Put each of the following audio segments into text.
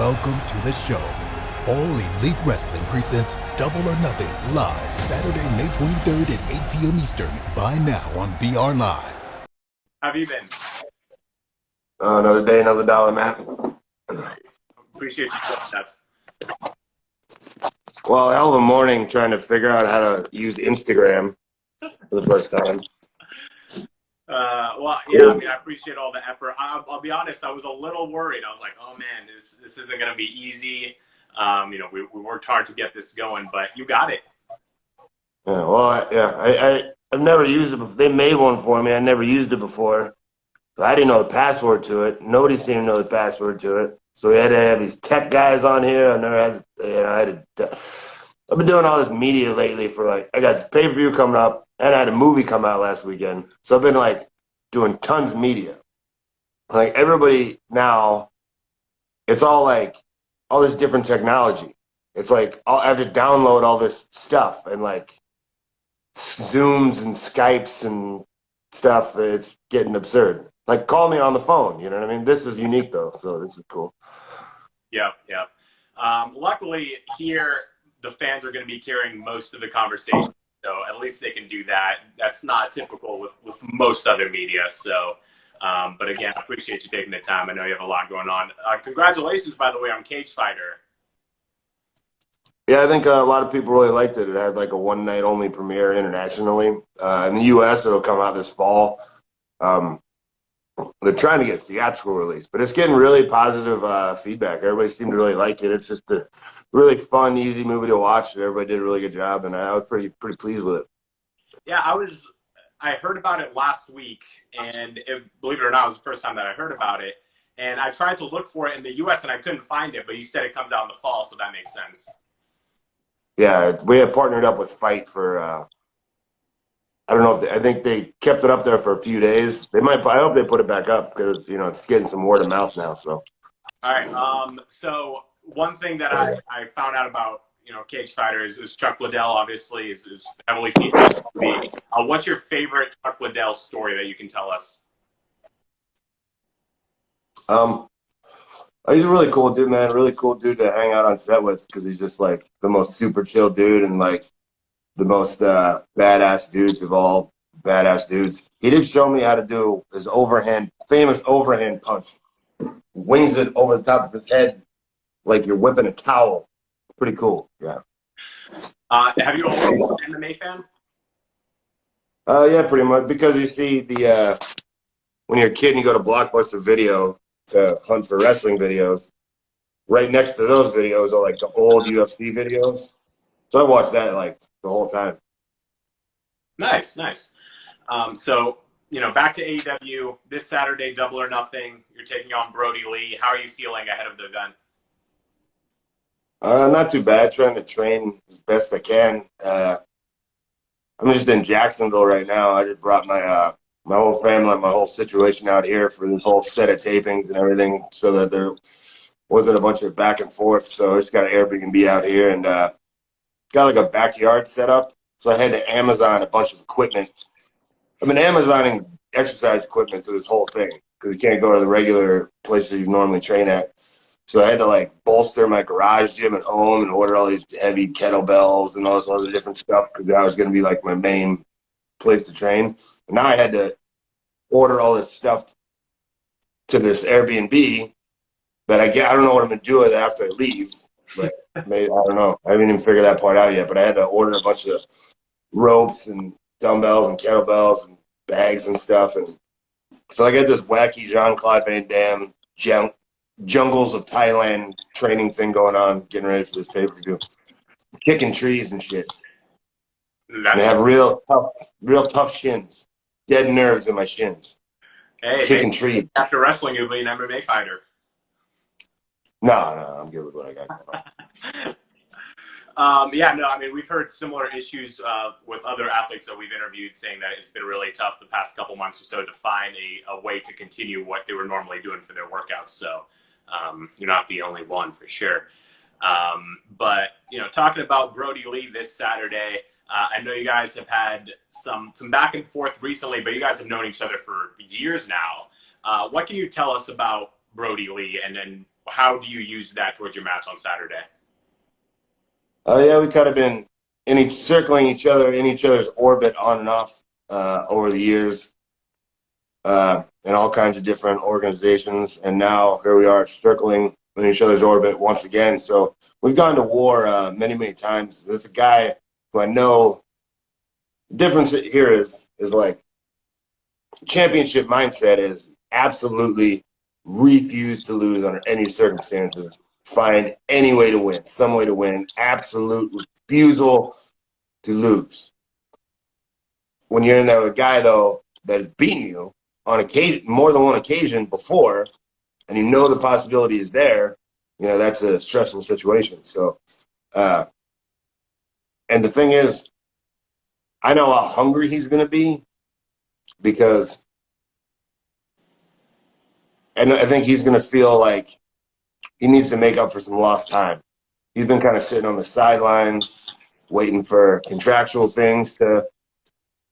Welcome to the show. All Elite Wrestling presents Double or Nothing live Saturday, May 23rd at 8 p.m. Eastern. Buy now on VR Live. How have you been? Another day, another dollar, man. Nice. Appreciate you doing that. Well, hell of a morning trying to figure out how to use Instagram for the first time. Well, yeah, I mean, I appreciate all the effort. I'll be honest, I was a little worried. I was like, oh, man, this isn't going to be easy. We worked hard to get this going, but you got it. Yeah, well, I've never used it before. They made one for me. I never used it before. But I didn't know the password to it. Nobody seemed to know the password to it. So we had to have these tech guys on here. I've been doing all this media lately I got this pay-per-view coming up, and I had a movie come out last weekend. So I've been, doing tons of media. Everybody now, it's all, all this different technology. It's I have to download all this stuff and, Zooms and Skypes and stuff. It's getting absurd. Call me on the phone, you know what I mean? This is unique, though, so this is cool. Yeah. Luckily, here, the fans are going to be carrying most of the conversation, so at least they can do that. That's not typical with most other media, so... but again, I appreciate you taking the time. I know you have a lot going on. Congratulations, by the way, on Cagefighter. Yeah, I think a lot of people really liked it. It had a one-night only premiere internationally. In the U.S., it'll come out this fall. They're trying to get a theatrical release, but it's getting really positive feedback. Everybody seemed to really like it. It's just a really fun, easy movie to watch. Everybody did a really good job, and I was pretty pleased with it. Yeah, I heard about it last week, and believe it or not, it was the first time that I heard about it. And I tried to look for it in the U.S., and I couldn't find it, but you said it comes out in the fall, so that makes sense. Yeah, we had partnered up with Fight for, I don't know, I think they kept it up there for a few days. I hope they put it back up because, it's getting some word of mouth now, so. All right, so one thing that I found out about, Cagefighter is Chuck Liddell, obviously, is heavily featured. What's your favorite Chuck Liddell story that you can tell us? He's a really cool dude, man. Really cool dude to hang out on set with because he's just, the most super chill dude and, the most badass dudes of all badass dudes. He did show me how to do his famous overhand punch. Wings it over the top of his head like you're whipping a towel. Pretty cool, yeah. Have you always been an MMA fan? Yeah, pretty much. Because you see when you're a kid and you go to Blockbuster Video to hunt for wrestling videos, right next to those videos are the old UFC videos. So I watched that the whole time. Nice. So, back to AEW this Saturday, Double or Nothing. You're taking on Brodie Lee. How are you feeling ahead of the event? Not too bad. Trying to train as best I can. I'm just in Jacksonville right now. I just brought my whole family, my whole situation out here for this whole set of tapings and everything, so that there wasn't a bunch of back and forth. So I just got an Airbnb out here and got a backyard set up. So I had to Amazon a bunch of equipment. I've been Amazoning exercise equipment to this whole thing because you can't go to the regular places you normally train at. So I had to bolster my garage gym at home and order all these heavy kettlebells and all this other different stuff because that was going to be my main place to train. But now I had to order all this stuff to this Airbnb that I don't know what I'm going to do with it after I leave. But maybe, I don't know. I haven't even figured that part out yet. But I had to order a bunch of ropes and dumbbells and kettlebells and bags and stuff. And so I got this wacky Jean-Claude Van Damme Jungles of Thailand training thing going on, getting ready for this pay-per-view. Kicking trees and shit. And I have real tough shins. Dead nerves in my shins. Hey, kicking trees. After wrestling, you'll be an MMA fighter. No, I'm good with what I got. We've heard similar issues with other athletes that we've interviewed saying that it's been really tough the past couple months or so to find a way to continue what they were normally doing for their workouts. So you're not the only one for sure. But talking about Brodie Lee this Saturday, I know you guys have had some back and forth recently, but you guys have known each other for years now. What can you tell us about Brodie Lee and then how do you use that towards your match on Saturday? Yeah, we kind of been circling each other in each other's orbit on and off over the years in all kinds of different organizations. And now here we are circling in each other's orbit once again. So we've gone to war many, many times. There's a guy who I know. The difference here is like championship mindset is absolutely refuse to lose under any circumstances. Find any way to win, some way to win. Absolute refusal to lose. When you're in there with a guy, though, that has beaten you on occasion, more than one occasion before, and you know the possibility is there, that's a stressful situation. So, and the thing is, I know how hungry he's going to be because, and I think he's going to feel like he needs to make up for some lost time. He's been kind of sitting on the sidelines, waiting for contractual things to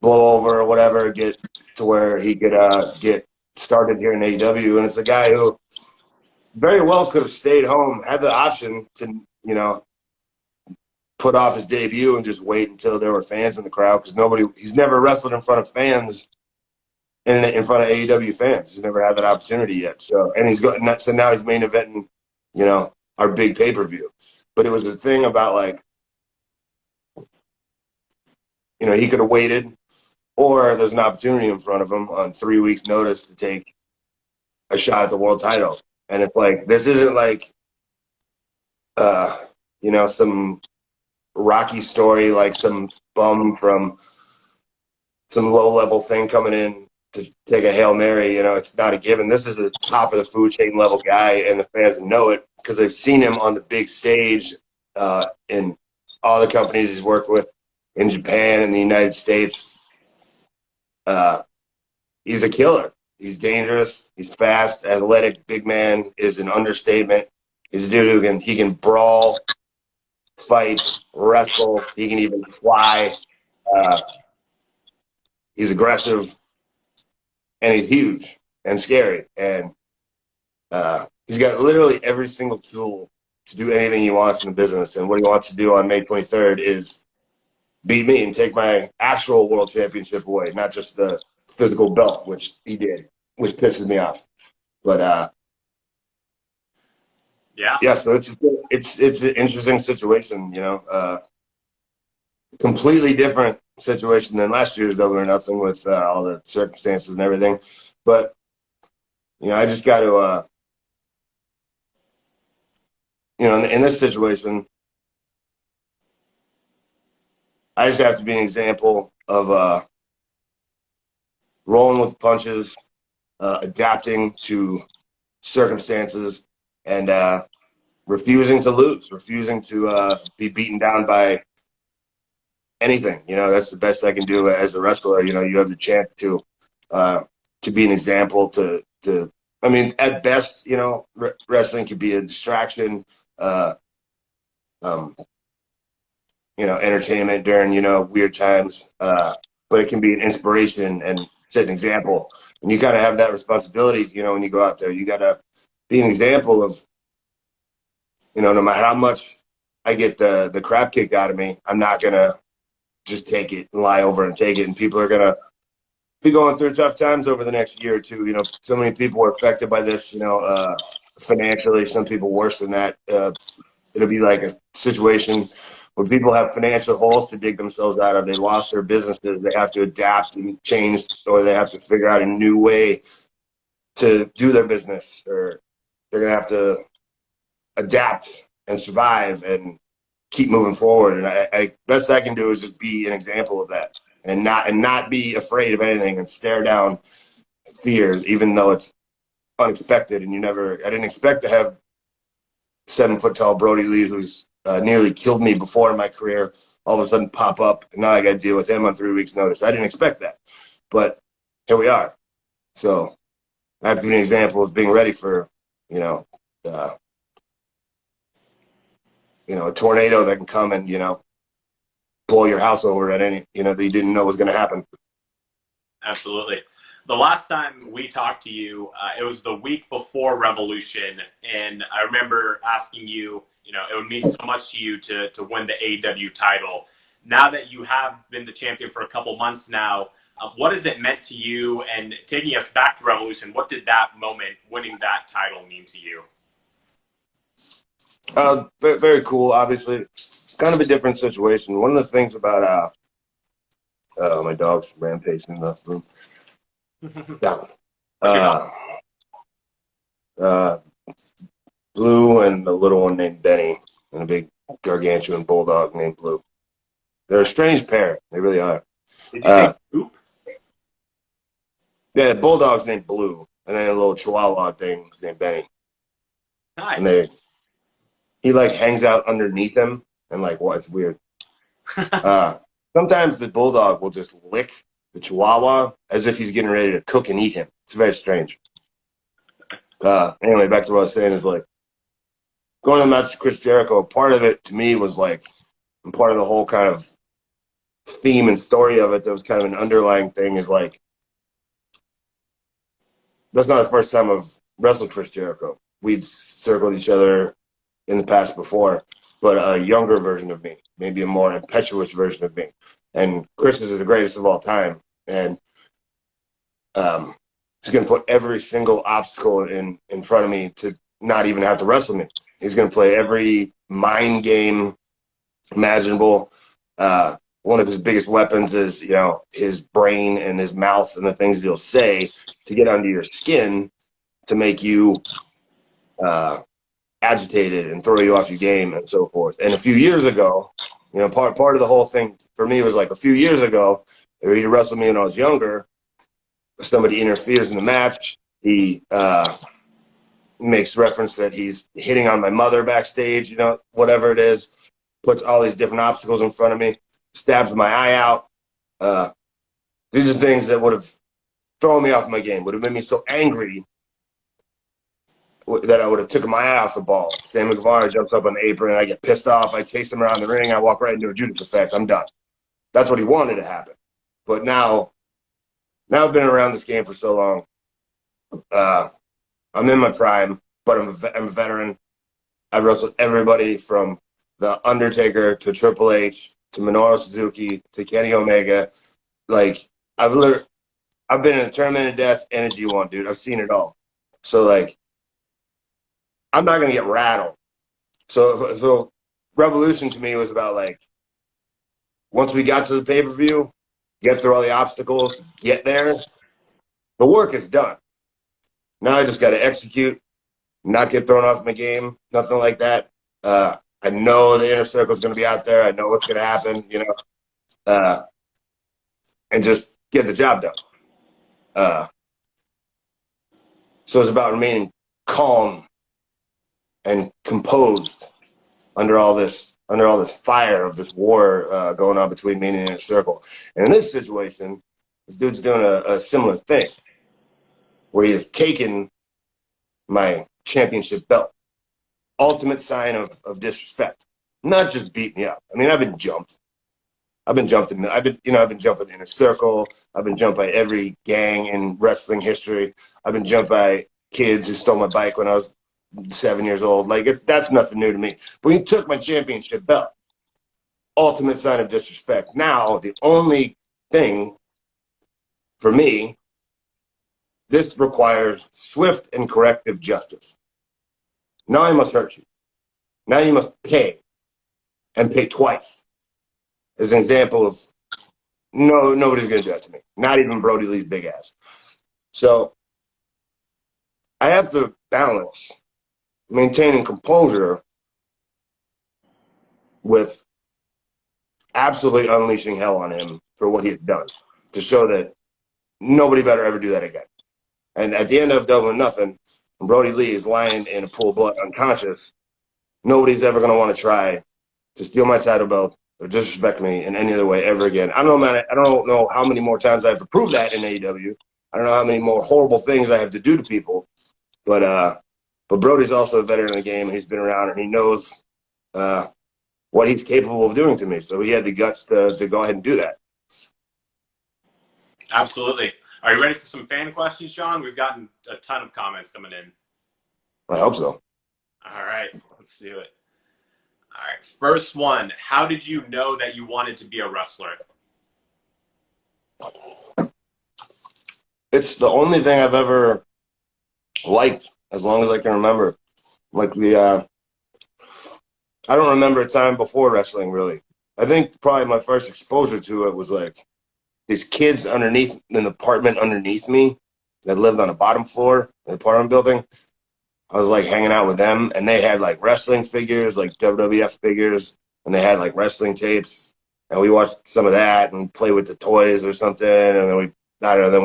blow over or whatever, get to where he could get started here in AEW. And it's a guy who very well could have stayed home, had the option to, put off his debut and just wait until there were fans in the crowd, because he's never wrestled in front of fans, in front of AEW fans. He's never had that opportunity yet. So, and so now he's main eventing, our big pay-per-view. But it was the thing about, like, he could have waited, or there's an opportunity in front of him on 3 weeks' notice to take a shot at the world title. And it's like, this isn't like, some Rocky story, like some bum from some low-level thing coming in to take a Hail Mary. It's not a given. This is a top of the food chain level guy, and the fans know it because they've seen him on the big stage in all the companies he's worked with in Japan and the United States. He's a killer. He's dangerous. He's fast, athletic, big man is an understatement. He's a dude who can brawl, fight, wrestle. He can even fly. He's aggressive, and he's huge and scary. And he's got literally every single tool to do anything he wants in the business. And what he wants to do on May 23rd is beat me and take my actual world championship away, not just the physical belt, which he did, which pisses me off. But yeah. So it's an interesting situation, completely different situation than last year's Double or Nothing with all the circumstances and everything. But I just got to, in this situation, I just have to be an example of rolling with the punches, adapting to circumstances, and refusing to lose, refusing to be beaten down by anything. That's the best I can do as a wrestler. You have the chance to be an example to I mean, at best, wrestling could be a distraction, entertainment during, weird times. But it can be an inspiration and set an example. And you got to have that responsibility, when you go out there. You got to be an example of, no matter how much I get the crap kicked out of me, I'm not going to just take it and lie over and take it. And people are going to be going through tough times over the next year or two. So many people are affected by this, financially, some people worse than that. It'll be like a situation where people have financial holes to dig themselves out of. They lost their businesses. They have to adapt and change, or they have to figure out a new way to do their business, or they're going to have to adapt and survive and keep moving forward. And I best I can do is just be an example of that, and not be afraid of anything and stare down fear, even though it's unexpected. And I didn't expect to have 7-foot-tall Brodie Lee, who's nearly killed me before in my career, all of a sudden pop up, and now I got to deal with him on 3 weeks' notice. I didn't expect that, but here we are. So I have to be an example of being ready for, a tornado that can come and, blow your house over at any, that you didn't know was going to happen. Absolutely. the last time we talked to you, it was the week before Revolution, and I remember asking you, it would mean so much to you to win the AEW title. Now that you have been the champion for a couple months now, what has it meant to you? And taking us back to Revolution, what did that moment, winning that title, mean to you? Very, very cool. Obviously, kind of a different situation. One of the things about my dog's rampaging in the room. Blue and a little one named Benny, and a big gargantuan bulldog named Blue. They're a strange pair. They really are. Did you say Blue? Yeah, the bulldog's named Blue, and then a little chihuahua thing is named Benny. Nice. And he like hangs out underneath him, and like what? It's weird. Sometimes the bulldog will just lick the chihuahua as if he's getting ready to cook and eat him. It's very strange. Anyway, back to what I was saying is like going to the match with Chris Jericho. Part of it to me was like, and part of the whole kind of theme and story of it that was kind of an underlying thing is like, that's not the first time I've wrestled Chris Jericho. We'd circled each other in the past before, but a younger version of me, maybe a more impetuous version of me. And Chris is the greatest of all time. And he's going to put every single obstacle in front of me to not even have to wrestle me. He's going to play every mind game imaginable. One of his biggest weapons is, his brain and his mouth and the things he'll say to get under your skin to make you agitated and throw you off your game and so forth. And a few years ago, part of the whole thing for me was like a few years ago, he wrestled me when I was younger. Somebody interferes in the match. He makes reference that he's hitting on my mother backstage, whatever it is, puts all these different obstacles in front of me, stabs my eye out. These are things that would have thrown me off my game, would have made me so angry that I would have taken my eye off the ball. Sammy Guevara jumps up on the apron, and I get pissed off. I chase him around the ring. I walk right into a Judas effect. I'm done. That's what he wanted to happen. But now I've been around this game for so long. I'm in my prime, but I'm a veteran. I've wrestled everybody from The Undertaker to Triple H to Minoru Suzuki to Kenny Omega. Like, I've been in a tournament of death and a G1, dude. I've seen it all. So, like, I'm not going to get rattled. So Revolution to me was about, like, once we got to the pay-per-view, get through all the obstacles, get there, the work is done. Now I just got to execute, not get thrown off my game, nothing like that. I know the inner circle is going to be out there. I know what's going to happen, and just get the job done. So it's about remaining calm and composed under all this fire of this war going on between me and the inner circle. And in this situation, this dude's doing a similar thing, where he has taken my championship belt. Ultimate sign of disrespect. Not just beat me up. I mean, I've been jumped. I've been jumped in the inner circle. I've been jumped by every gang in wrestling history. I've been jumped by kids who stole my bike when I was 7 years old. Like, that's nothing new to me. But he took my championship belt. Ultimate sign of disrespect. Now, the only thing for me, this requires swift and corrective justice. Now I must hurt you. Now you must pay, and pay twice. As an example of, nobody's going to do that to me. Not even Brodie Lee's big ass. So I have to balance maintaining composure with absolutely unleashing hell on him for what he had done, to show that nobody better ever do that again. And at the end of Double or Nothing, when Brodie Lee is lying in a pool of blood unconscious, nobody's ever going to want to try to steal my title belt or disrespect me in any other way ever again. I don't know, man. I don't know how many more times I have to prove that in AEW. I don't know how many more horrible things I have to do to people. But Brodie's also a veteran of the game, and he's been around, and he knows what he's capable of doing to me. So he had the guts to go ahead and do that. Absolutely. Are you ready for some fan questions, Jon? We've gotten a ton of comments coming in. I hope so. All right, let's do it. All right, first one. How did you know that you wanted to be a wrestler? It's the only thing I've ever liked, as long as I can remember. Like I don't remember a time before wrestling, really. I think probably my first exposure to it was like these kids underneath in the apartment underneath me that lived on the bottom floor in the apartment building. I was like hanging out with them, and they had like wrestling figures, like WWF figures, and they had like wrestling tapes, and we watched some of that and play with the toys or something, and then we'd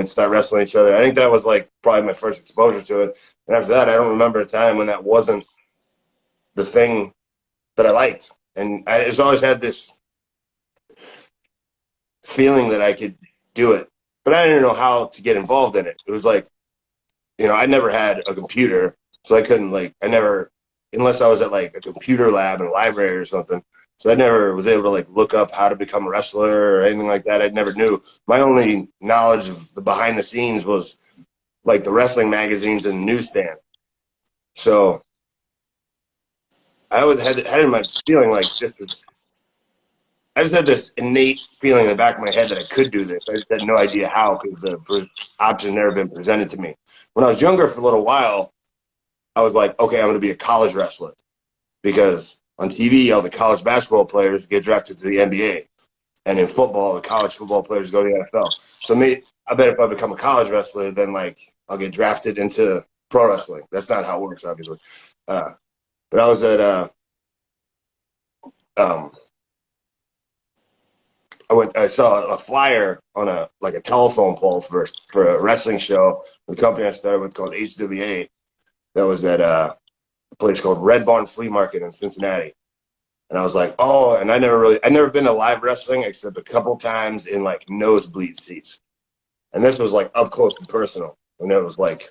start wrestling each other. I think that was like probably my first exposure to it. And after that, I don't remember a time when that wasn't the thing that I liked. And I just always had this feeling that I could do it, but I didn't know how to get involved in it. It was like, I never had a computer, so I couldn't unless I was at like a computer lab in a library or something. So I never was able to like look up how to become a wrestler or anything like that. I never knew. My only knowledge of the behind the scenes was like the wrestling magazines and the newsstand. So I had in my feeling like I just had this innate feeling in the back of my head that I could do this. I just had no idea how, because the option never been presented to me. When I was younger, for a little while, I was like, okay, I'm going to be a college wrestler, because on TV, all the college basketball players get drafted to the NBA, and in football, the college football players go to the NFL. So I bet if I become a college wrestler, then like I'll get drafted into pro wrestling. That's not how it works, obviously. But I was at I saw a flyer on a telephone pole for a wrestling show. The company I started with called HWA. That was at a place called Red Barn Flea Market in Cincinnati. And I was like, oh, and I'd never been to live wrestling except a couple times in like nosebleed seats. And this was like up close and personal. And it was like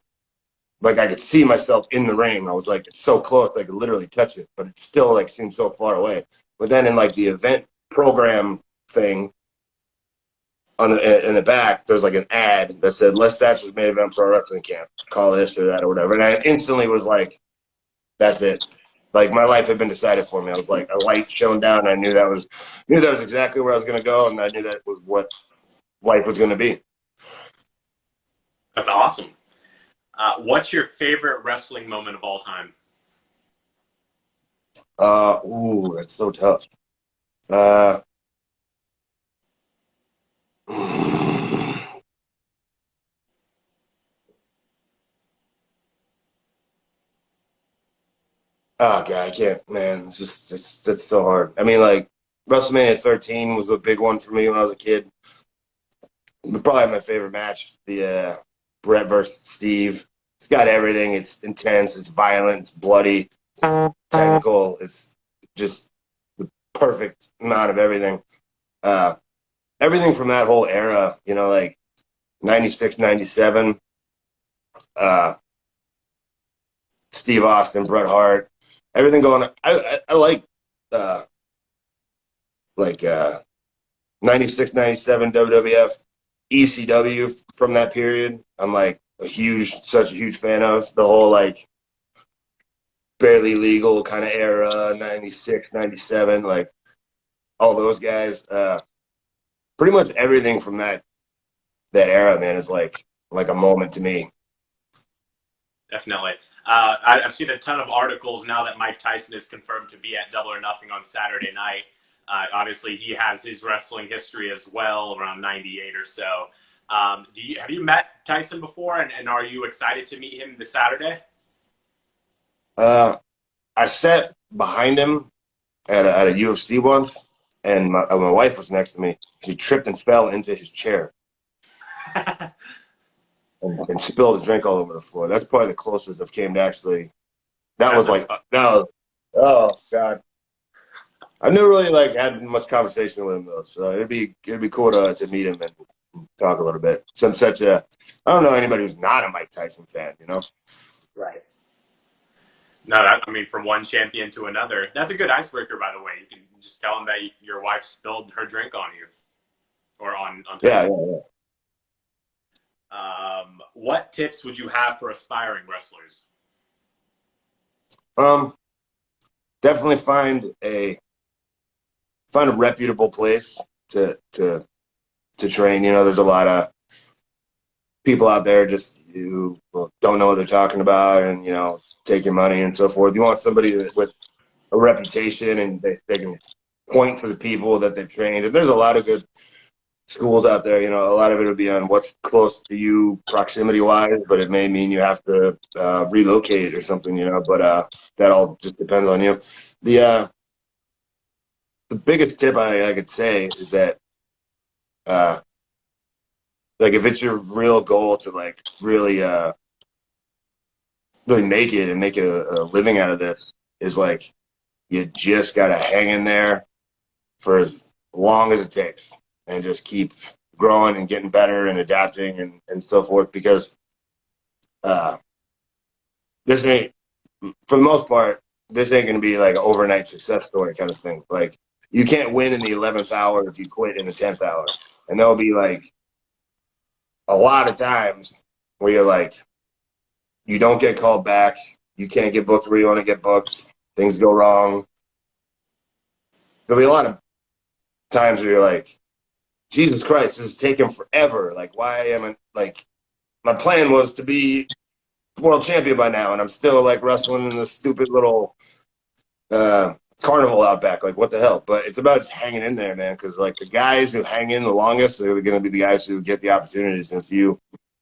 I could see myself in the ring. I was like, it's so close, I could literally touch it, but it still like seemed so far away. But then in like the event program thing in the back, there's like an ad that said Les Thatcher's main event pro wrestling camp. Call this or that or whatever. And I instantly was like, that's it. Like my life had been decided for me. I was like, a light shone down, and I knew that was exactly where I was going to go, and I knew that was what life was going to be. That's awesome. What's your favorite wrestling moment of all time? That's so tough. Oh God, I can't, man. That's so hard. I mean, like WrestleMania 13 was a big one for me when I was a kid. Probably my favorite match, the Brett versus Steve. It's got everything. It's intense. It's violent. It's bloody. It's technical. It's just the perfect amount of everything. Everything from that whole era, like 96, 97. Steve Austin, Bret Hart, everything going on. I like 96, 97 WWF, ECW from that period. I'm like such a huge fan of the whole like barely legal kind of era, 96, 97, like all those guys. Pretty much everything from that era, man, is like a moment to me. Definitely. I've seen a ton of articles now that Mike Tyson is confirmed to be at Double or Nothing on Saturday night. Obviously, he has his wrestling history as well, around 98 or so. Have you met Tyson before, and are you excited to meet him this Saturday? I sat behind him at a UFC once, and my wife was next to me. She tripped and fell into his chair. And spilled a drink all over the floor. That's probably the closest I've came to actually. Oh God. I've never really had much conversation with him though, so it'd be cool to meet him and talk a little bit. So I don't know anybody who's not a Mike Tyson fan, Right. No, from one champion to another. That's a good icebreaker, by the way. You can just tell him that your wife spilled her drink on you, or on top. Yeah. What tips would you have for aspiring wrestlers? Definitely find a reputable place to train. You know, there's a lot of people out there just who don't know what they're talking about and, you know, take your money and so forth. You want somebody with a reputation and they can point to the people that they've trained. And there's a lot of good schools out there. You know, a lot of it will be on what's close to you proximity wise, but it may mean you have to relocate or something, you know, but that all just depends on you. The biggest tip I could say is that like if it's your real goal to like really make it and make a living out of this, is like you just gotta hang in there for as long as it takes and just keep growing and getting better and adapting and so forth, because this ain't, for the most part, this ain't gonna be like an overnight success story kind of thing. Like you can't win in the 11th hour if you quit in the 10th hour, and there'll be like a lot of times where you're like, you don't get called back, you can't get booked where you want to get booked, things go wrong. There'll be a lot of times where you're like, Jesus Christ, this is taking forever. Like, why am I, like, my plan was to be world champion by now, and I'm still like wrestling in this stupid little carnival out back. Like, what the hell? But it's about just hanging in there, man, because like the guys who hang in the longest are going to be the guys who get the opportunities. And if you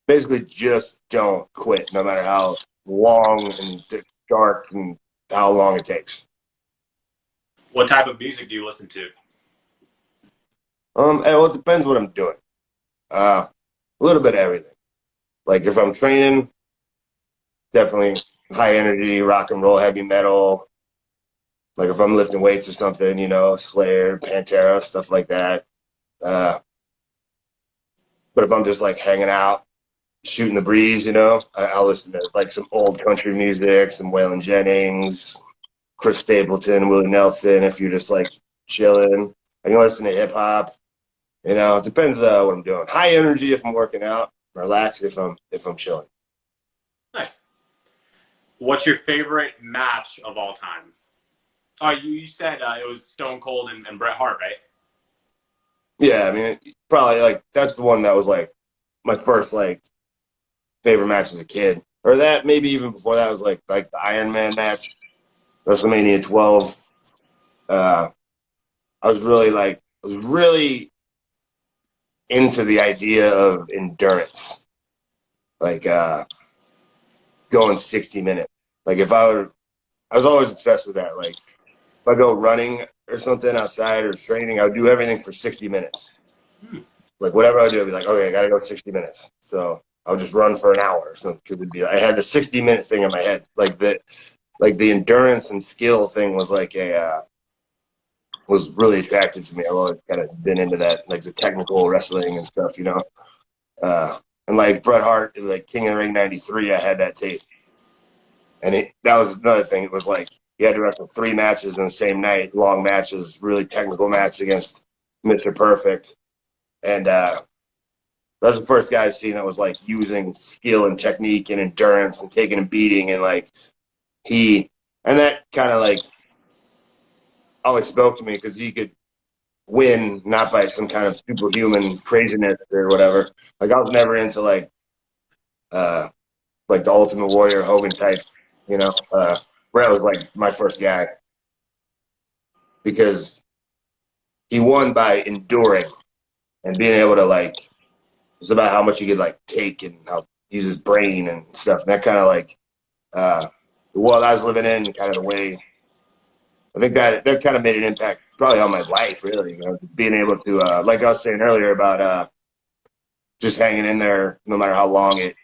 basically just don't quit, no matter how long and dark and how long it takes. What type of music do you listen to? Well, it depends what I'm doing. A little bit of everything. Like if I'm training, definitely high energy, rock and roll, heavy metal. Like if I'm lifting weights or something, you know, Slayer, Pantera, stuff like that. But if I'm just like hanging out, shooting the breeze, you know, I'll listen to like some old country music, some Waylon Jennings, Chris Stapleton, Willie Nelson. If you're just like chilling, I can listen to hip hop. You know, it depends what I'm doing. High energy if I'm working out, relaxed if I'm chilling. Nice. What's your favorite match of all time? Oh, you said it was Stone Cold and Bret Hart, right? Yeah, I mean, probably like that's the one that was like my first like favorite match as a kid, or that maybe even before that was like the Iron Man match, WrestleMania 12. I was really into the idea of endurance, like going 60 minutes. Like I was always obsessed with that. Like if I go running or something outside or training, I would do everything for 60 minutes. Like whatever I do, I'd be like, okay, I gotta go 60 minutes. So I would just run for an hour or something. I had the 60-minute thing in my head. Like the endurance and skill thing was like was really attractive to me. I've always kind of been into that, like the technical wrestling and stuff, you know. And like Bret Hart, like King of the Ring '93, I had that tape, and that was another thing. It was like you had to wrestle 3 matches in the same night, long matches, really technical match against Mr. Perfect, and that was the first guy I've seen that was like using skill and technique and endurance and taking a beating, and like and that kind of like always spoke to me because he could win not by some kind of superhuman craziness or whatever. Like I was never into like the Ultimate Warrior Hogan type, you know. Brett was like my first guy because he won by enduring and being able to like, it's about how much he could like take and how use his brain and stuff. And that kind of like the world I was living in, kind of the way, I think that kind of made an impact probably on my life, really. You know, being able to, like I was saying earlier about just hanging in there no matter how long it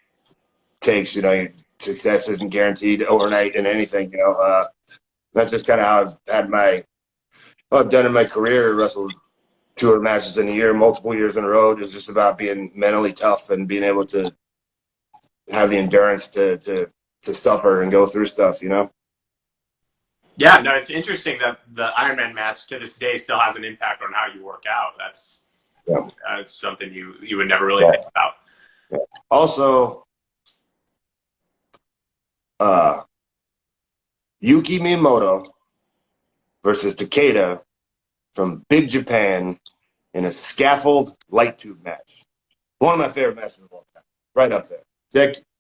takes. You know, success isn't guaranteed overnight in anything. You know, that's just kind of how I've done in my career. Wrestled 200 matches in a year, multiple years in a row. It's just about being mentally tough and being able to have the endurance to suffer and go through stuff. You know. Yeah, no, it's interesting that the Ironman match to this day still has an impact on how you work out. That's something you would never really think about. Also, Yuki Miyamoto versus Takeda from Big Japan in a scaffold light tube match. One of my favorite matches of all time. Right up there.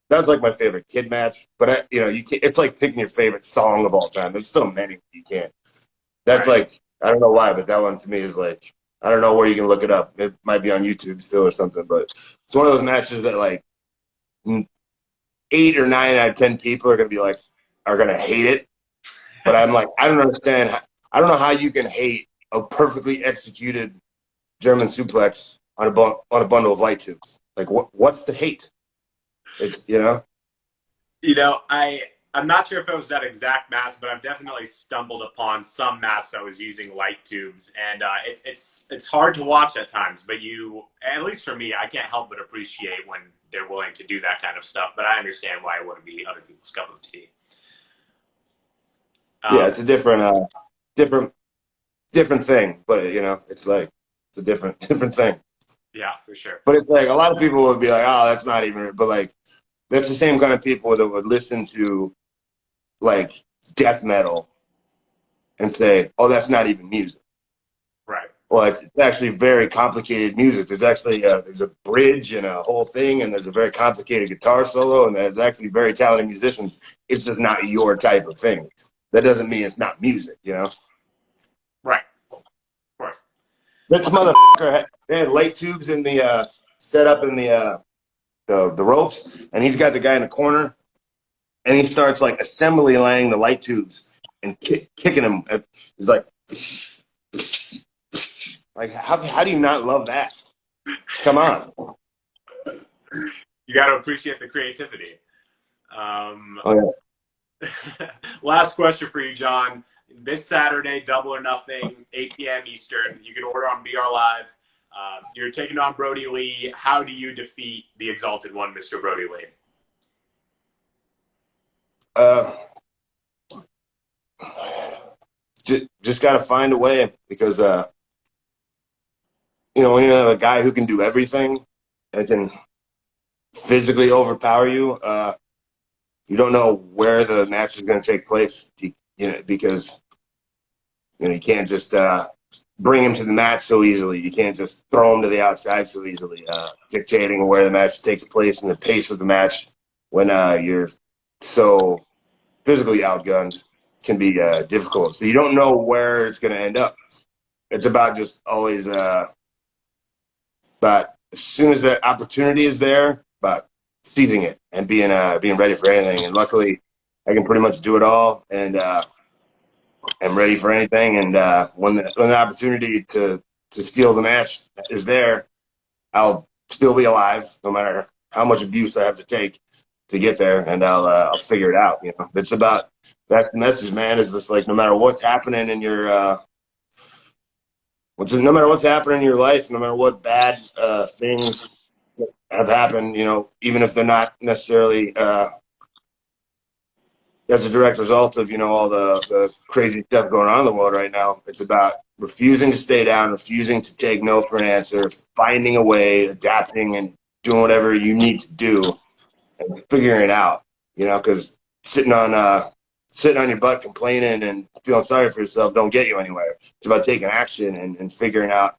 That's like my favorite kid match. But, it's like picking your favorite song of all time. There's so many you can't. That's Right. like, I don't know why, but that one to me is like, I don't know where you can look it up. It might be on YouTube still or something. But it's one of those matches that like 8 or 9 out of 10 people are going to hate it. But I'm like, I don't understand. I don't know how you can hate a perfectly executed German suplex on a bundle of light tubes. Like, what's the hate? It's I'm not sure if it was that exact match, but I've definitely stumbled upon some match that was using light tubes, and it's hard to watch at times. But at least for me, I can't help but appreciate when they're willing to do that kind of stuff. But I understand why it wouldn't be other people's cup of tea. Yeah, it's a different thing, but it's like it's a different thing. Yeah, for sure. But it's like a lot of people would be like, "Oh, that's not even." But like, that's the same kind of people that would listen to like death metal and say, "Oh, that's not even music." Right. Well, it's actually very complicated music. There's actually there's a bridge and a whole thing, and there's a very complicated guitar solo, and there's actually very talented musicians. It's just not your type of thing. That doesn't mean it's not music, Right. Of course. This motherfucker had light tubes in the set up in the ropes, and he's got the guy in the corner, and he starts like assembly laying the light tubes and kicking him. He's like how do you not love that? Come on. You got to appreciate the creativity. Oh, yeah. Last question for you, John. This Saturday, Double or Nothing, 8 p.m. Eastern. You can order on BR Live. You're taking on Brodie Lee. How do you defeat the Exalted One, Mr. Brodie Lee? Just got to find a way because, when you have a guy who can do everything and can physically overpower you, you don't know where the match is going to take place, because, you can't just bring him to the match so easily. You can't just throw him to the outside so easily, dictating where the match takes place and the pace of the match when you're so physically outgunned can be difficult. So you don't know where it's going to end up. It's about just always but as soon as the opportunity is there, but seizing it and being ready for anything. And luckily, I can pretty much do it all, and I'm ready for anything. And when the opportunity to steal the match is there, I'll still be alive, no matter how much abuse I have to take to get there, and I'll figure it out. It's about that's the message, man. Is just like no matter what's happening in your no matter what's happening in your life, no matter what bad things have happened, even if they're not necessarily as a direct result of, all the crazy stuff going on in the world right now, it's about refusing to stay down, refusing to take no for an answer, finding a way, adapting, and doing whatever you need to do and figuring it out, because sitting on your butt complaining and feeling sorry for yourself don't get you anywhere. It's about taking action and figuring out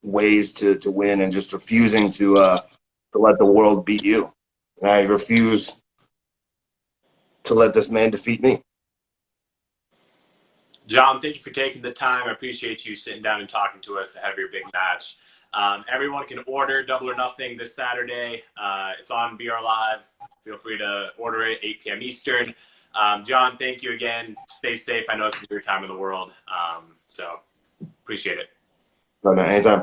ways to win and just refusing to let the world beat you. And I refuse to let this man defeat me. John, thank you for taking the time. I appreciate you sitting down and talking to us ahead of your big match. Everyone can order Double or Nothing this Saturday. It's on BR Live. Feel free to order it 8 p.m. Eastern. John, thank you again. Stay safe. I know it's your time in the world. So appreciate it. Anytime.